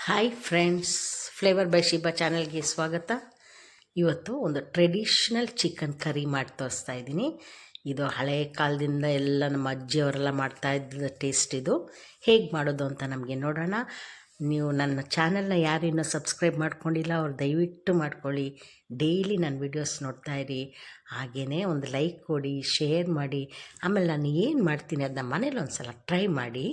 Hi friends, flavour by Shiba ಚಾನಲ್ಗೆ ಸ್ವಾಗತ. ಇವತ್ತು ಒಂದು ಟ್ರೆಡಿಷ್ನಲ್ ಚಿಕನ್ ಕರಿ ಮಾಡಿ ತೋರಿಸ್ತಾ ಇದ್ದೀನಿ. ಇದು ಹಳೆ ಕಾಲದಿಂದ ಎಲ್ಲ ನಮ್ಮ ಅಜ್ಜಿಯವರೆಲ್ಲ ಮಾಡ್ತಾ ಇದ್ದ ಟೇಸ್ಟ್. ಇದು ಹೇಗೆ ಮಾಡೋದು ಅಂತ ನಮಗೆ ನೋಡೋಣ. ನೀವು ನನ್ನ ಚಾನಲ್ನ ಯಾರು ಇನ್ನೂ ಸಬ್ಸ್ಕ್ರೈಬ್ ಮಾಡ್ಕೊಂಡಿಲ್ಲ ಅವ್ರು ದಯವಿಟ್ಟು ಮಾಡ್ಕೊಳ್ಳಿ. ಡೈಲಿ ನನ್ನ ವೀಡಿಯೋಸ್ ನೋಡ್ತಾಯಿರಿ. ಹಾಗೆಯೇ ಒಂದು ಲೈಕ್ ಕೊಡಿ, ಶೇರ್ ಮಾಡಿ. ಆಮೇಲೆ ನಾನು ಏನು ಮಾಡ್ತೀನಿ ಅದನ್ನ ಮನೇಲಿ ಒಂದು ಸಲ ಟ್ರೈ ಮಾಡಿ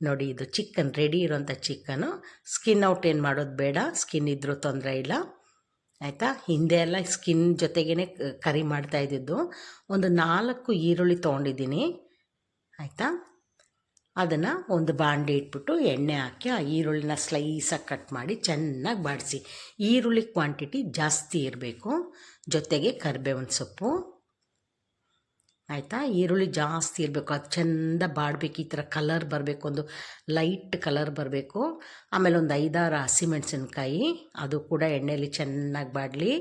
ನೋಡಿ. ಇದು ಚಿಕನ್ ರೆಡಿ ಇರೋಂಥ ಚಿಕನು. ಸ್ಕಿನ್ ಔಟ್ ಏನು ಮಾಡೋದು ಬೇಡ, ಸ್ಕಿನ್ ಇದ್ರೂ ತೊಂದರೆ ಇಲ್ಲ ಆಯಿತಾ. ಹಿಂದೆ ಎಲ್ಲ ಸ್ಕಿನ್ ಜೊತೆಗೇ ಕರಿ ಮಾಡ್ತಾಯಿದ್ದು. ಒಂದು 4 ಈರುಳ್ಳಿ ತೊಗೊಂಡಿದ್ದೀನಿ ಆಯಿತಾ. ಅದನ್ನು ಒಂದು ಬಾಣಲಿ ಇಟ್ಬಿಟ್ಟು ಎಣ್ಣೆ ಹಾಕಿ ಆ ಈರುಳ್ಳಿನ ಸ್ಲೈಸಾಗಿ ಕಟ್ ಮಾಡಿ ಚೆನ್ನಾಗಿ ಬಾಡಿಸಿ. ಈರುಳ್ಳಿ ಕ್ವಾಂಟಿಟಿ ಜಾಸ್ತಿ ಇರಬೇಕು, ಜೊತೆಗೆ ಕರಿಬೇವಿನ ಸೊಪ್ಪು ಆಯಿತಾ. ಈರುಳ್ಳಿ ಜಾಸ್ತಿ ಇರಬೇಕು, ಅದು ಚೆಂದ ಬಾಡಬೇಕು. ಈ ಥರ ಕಲರ್ ಬರಬೇಕು, ಒಂದು ಲೈಟ್ ಕಲರ್ ಬರಬೇಕು. ಆಮೇಲೆ ಒಂದು 5-6 ಹಸಿಮೆಣಸಿನ್ಕಾಯಿ, ಅದು ಕೂಡ ಎಣ್ಣೆಯಲ್ಲಿ ಚೆನ್ನಾಗಿ ಬಾಡಲಿ.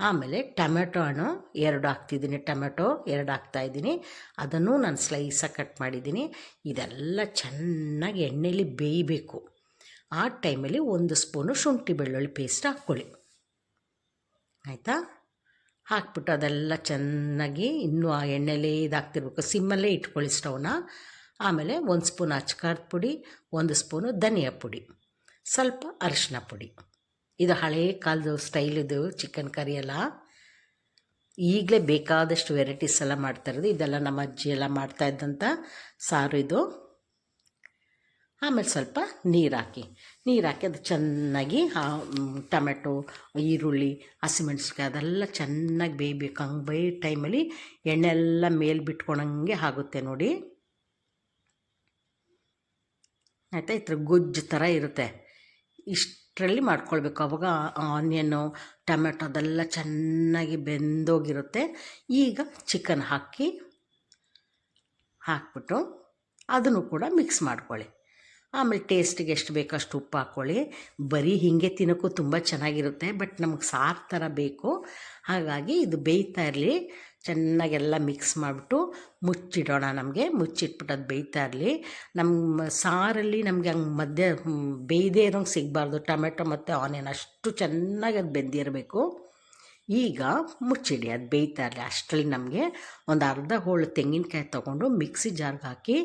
ಆಮೇಲೆ ಟೊಮೆಟೊ ಹಣ್ಣು 2 ಹಾಕ್ತಿದ್ದೀನಿ, ಟೊಮೆಟೊ 2 ಹಾಕ್ತಾಯಿದ್ದೀನಿ. ಅದನ್ನು ನಾನು ಸ್ಲೈಸಾಗಿ ಕಟ್ ಮಾಡಿದ್ದೀನಿ. ಇದೆಲ್ಲ ಚೆನ್ನಾಗಿ ಎಣ್ಣೆಯಲ್ಲಿ ಬೇಯಬೇಕು. ಆ ಟೈಮಲ್ಲಿ 1 ಸ್ಪೂನು ಶುಂಠಿ ಬೆಳ್ಳುಳ್ಳಿ ಪೇಸ್ಟ್ ಹಾಕ್ಕೊಳ್ಳಿ ಆಯಿತಾ. ಹಾಕ್ಬಿಟ್ಟು ಅದೆಲ್ಲ ಚೆನ್ನಾಗಿ ಇನ್ನೂ ಆ ಎಣ್ಣೆಲೇ ಇದಾಗ್ತಿರ್ಬೇಕು. ಸಿಮ್ಮಲ್ಲೇ ಇಟ್ಕೊಳ್ಳಿ ಸ್ಟವ್ನ. ಆಮೇಲೆ 1 ಸ್ಪೂನ್ ಅಚ್ಕಾರದ ಪುಡಿ, 1 ಸ್ಪೂನು ಧನಿಯಾ ಪುಡಿ, ಸ್ವಲ್ಪ ಅರಿಶಿನ ಪುಡಿ. ಇದು ಹಳೇ ಕಾಲದ ಸ್ಟೈಲಿದು ಚಿಕನ್ ಕರಿ ಎಲ್ಲ. ಈಗಲೇ ಬೇಕಾದಷ್ಟು ವೆರೈಟೀಸ್ ಎಲ್ಲ ಮಾಡ್ತಾಯಿರೋದು. ಇದೆಲ್ಲ ನಮ್ಮ ಅಜ್ಜಿ ಎಲ್ಲ ಮಾಡ್ತಾಯಿದ್ದಂಥ ಸಾರು ಇದು. ಆಮೇಲೆ ಸ್ವಲ್ಪ ನೀರು ಹಾಕಿ ಅದು ಚೆನ್ನಾಗಿ ಟೊಮೆಟೊ, ಈರುಳ್ಳಿ, ಹಸಿಮೆಣ್ಸಿನ್ಕಾಯಿ ಅದೆಲ್ಲ ಚೆನ್ನಾಗಿ ಬೇಯಬೇಕು. ಹಂಗೆ ಬೇಯೋ ಟೈಮಲ್ಲಿ ಎಣ್ಣೆ ಎಲ್ಲ ಮೇಲೆ ಬಿಟ್ಕೊಳಂಗೆ ಆಗುತ್ತೆ ನೋಡಿ ಆಯಿತಾ. ಈ ಥರ ಗೊಜ್ಜು ಥರ ಇರುತ್ತೆ. ಇಷ್ಟರಲ್ಲಿ ಮಾಡ್ಕೊಳ್ಬೇಕು. ಅವಾಗ ಆನಿಯನ್ನು, ಟೊಮೆಟೊ ಅದೆಲ್ಲ ಚೆನ್ನಾಗಿ ಬೆಂದೋಗಿರುತ್ತೆ. ಈಗ ಚಿಕನ್ ಹಾಕ್ಬಿಟ್ಟು ಅದನ್ನು ಕೂಡ ಮಿಕ್ಸ್ ಮಾಡ್ಕೊಳ್ಳಿ. ಆಮೇಲೆ ಟೇಸ್ಟಿಗೆ ಎಷ್ಟು ಬೇಕೋ ಅಷ್ಟು ಉಪ್ಪು ಹಾಕ್ಕೊಳ್ಳಿ. ಬರೀ ಹೀಗೆ ತಿನ್ನೋಕ್ಕೂ ತುಂಬ ಚೆನ್ನಾಗಿರುತ್ತೆ, ಬಟ್ ನಮಗೆ ಸಾರು ಥರ ಬೇಕು. ಹಾಗಾಗಿ ಇದು ಬೇಯ್ತಾ ಇರಲಿ, ಚೆನ್ನಾಗೆಲ್ಲ ಮಿಕ್ಸ್ ಮಾಡಿಬಿಟ್ಟು ಮುಚ್ಚಿಡೋಣ. ಮುಚ್ಚಿಟ್ಬಿಟ್ಟು ಅದು ಬೇಯ್ತಾ ಇರಲಿ. ನಮ್ಮ ಸಾರಲ್ಲಿ ನಮಗೆ ಹಂಗೆ ಮಧ್ಯೆ ಬೇಯದೇ ಇರೋಂಗೆ ಸಿಗಬಾರ್ದು. ಟೊಮೆಟೊ ಮತ್ತು ಆನಿಯನ್ ಅಷ್ಟು ಚೆನ್ನಾಗಿ ಅದು ಬೆಂದಿರಬೇಕು. ಈಗ ಮುಚ್ಚಿಡಿ, ಅದು ಬೇಯ್ತಾ ಇರಲಿ. ಅಷ್ಟರಲ್ಲಿ ನಮಗೆ ಒಂದು ಅರ್ಧ ಹೋಳು ತೆಂಗಿನಕಾಯಿ ತೊಗೊಂಡು ಮಿಕ್ಸಿ ಜಾರ್ಗೆ ಹಾಕಿ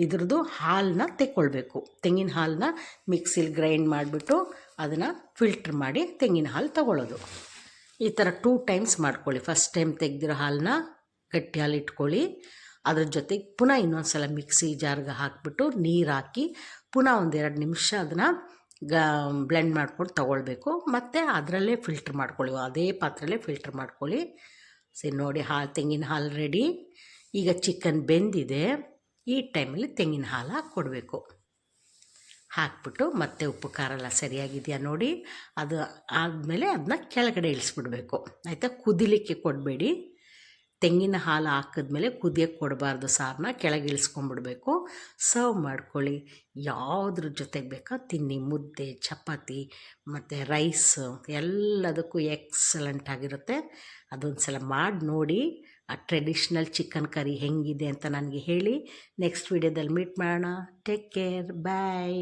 ಇದ್ರದ್ದು ಹಾಲನ್ನ ತೆಕ್ಕೊಳ್ಬೇಕು. ತೆಂಗಿನ ಹಾಲನ್ನ ಮಿಕ್ಸಿಲಿ ಗ್ರೈಂಡ್ ಮಾಡಿಬಿಟ್ಟು ಅದನ್ನು ಫಿಲ್ಟ್ರ್ ಮಾಡಿ ತೆಂಗಿನ ಹಾಲು ತೊಗೊಳ್ಳೋದು. ಈ ಥರ 2 ಟೈಮ್ಸ್ ಮಾಡ್ಕೊಳ್ಳಿ. ಫಸ್ಟ್ ಟೈಮ್ ತೆಗೆದಿರೋ ಹಾಲನ್ನ ಗಟ್ಟಿ ಹಾಲು ಇಟ್ಕೊಳ್ಳಿ. ಅದ್ರ ಜೊತೆಗೆ ಪುನಃ ಇನ್ನೊಂದು ಸಲ ಮಿಕ್ಸಿ ಜಾರ್ಗೆ ಹಾಕಿಬಿಟ್ಟು ನೀರು ಹಾಕಿ ಪುನಃ 1-2 ನಿಮಿಷ ಅದನ್ನು ಬ್ಲೆಂಡ್ ಮಾಡ್ಕೊಂಡು ತೊಗೊಳ್ಬೇಕು. ಮತ್ತು ಅದರಲ್ಲೇ ಫಿಲ್ಟ್ರ್ ಮಾಡ್ಕೊಳ್ಳಿ, ಅದೇ ಪಾತ್ರೆಯಲ್ಲೇ ಫಿಲ್ಟ್ರ್ ಮಾಡ್ಕೊಳ್ಳಿ. ಸರಿ ನೋಡಿ, ತೆಂಗಿನ ಹಾಲು ರೆಡಿ. ಈಗ ಚಿಕನ್ ಬೆಂದಿದೆ. ಈ ಟೈಮಲ್ಲಿ ತೆಂಗಿನ ಹಾಲು ಹಾಕ್ಕೊಡ್ಬೇಕು. ಹಾಕ್ಬಿಟ್ಟು ಮತ್ತೆ ಉಪ್ಪು ಖಾರ ಎಲ್ಲ ಸರಿಯಾಗಿದೆಯಾ ನೋಡಿ. ಅದು ಆದಮೇಲೆ ಅದನ್ನ ಕೆಳಗಡೆ ಇಳಿಸ್ಬಿಡ್ಬೇಕು ಆಯಿತಾ. ಕುದಿಲಿಕ್ಕೆ ಕೊಡಬೇಡಿ. ತೆಂಗಿನ ಹಾಲು ಹಾಕಿದ್ಮೇಲೆ ಕುದಿಯೋಕ್ಕೆ ಕೊಡಬಾರ್ದು. ಸಾರನ್ನ ಕೆಳಗೆ ಇಳಿಸ್ಕೊಂಡ್ಬಿಡ್ಬೇಕು. ಸರ್ವ್ ಮಾಡ್ಕೊಳ್ಳಿ. ಯಾವುದ್ರ ಜೊತೆಗೆ ಬೇಕೋ ತಿನ್ನಿ. ಮುದ್ದೆ, ಚಪಾತಿ ಮತ್ತು ರೈಸು ಎಲ್ಲದಕ್ಕೂ ಎಕ್ಸಲೆಂಟ್ ಆಗಿರುತ್ತೆ. ಅದೊಂದು ಸಲ ಮಾಡಿ ನೋಡಿ. ಆ ಟ್ರೆಡಿಷ್ನಲ್ ಚಿಕನ್ ಕರಿ ಹೆಂಗಿದೆ ಅಂತ ನನಗೆ ಹೇಳಿ. ನೆಕ್ಸ್ಟ್ ವೀಡಿಯೋದಲ್ಲಿ ಮೀಟ್ ಮಾಡೋಣ. ಟೇಕ್ ಕೇರ್, ಬಾಯ್.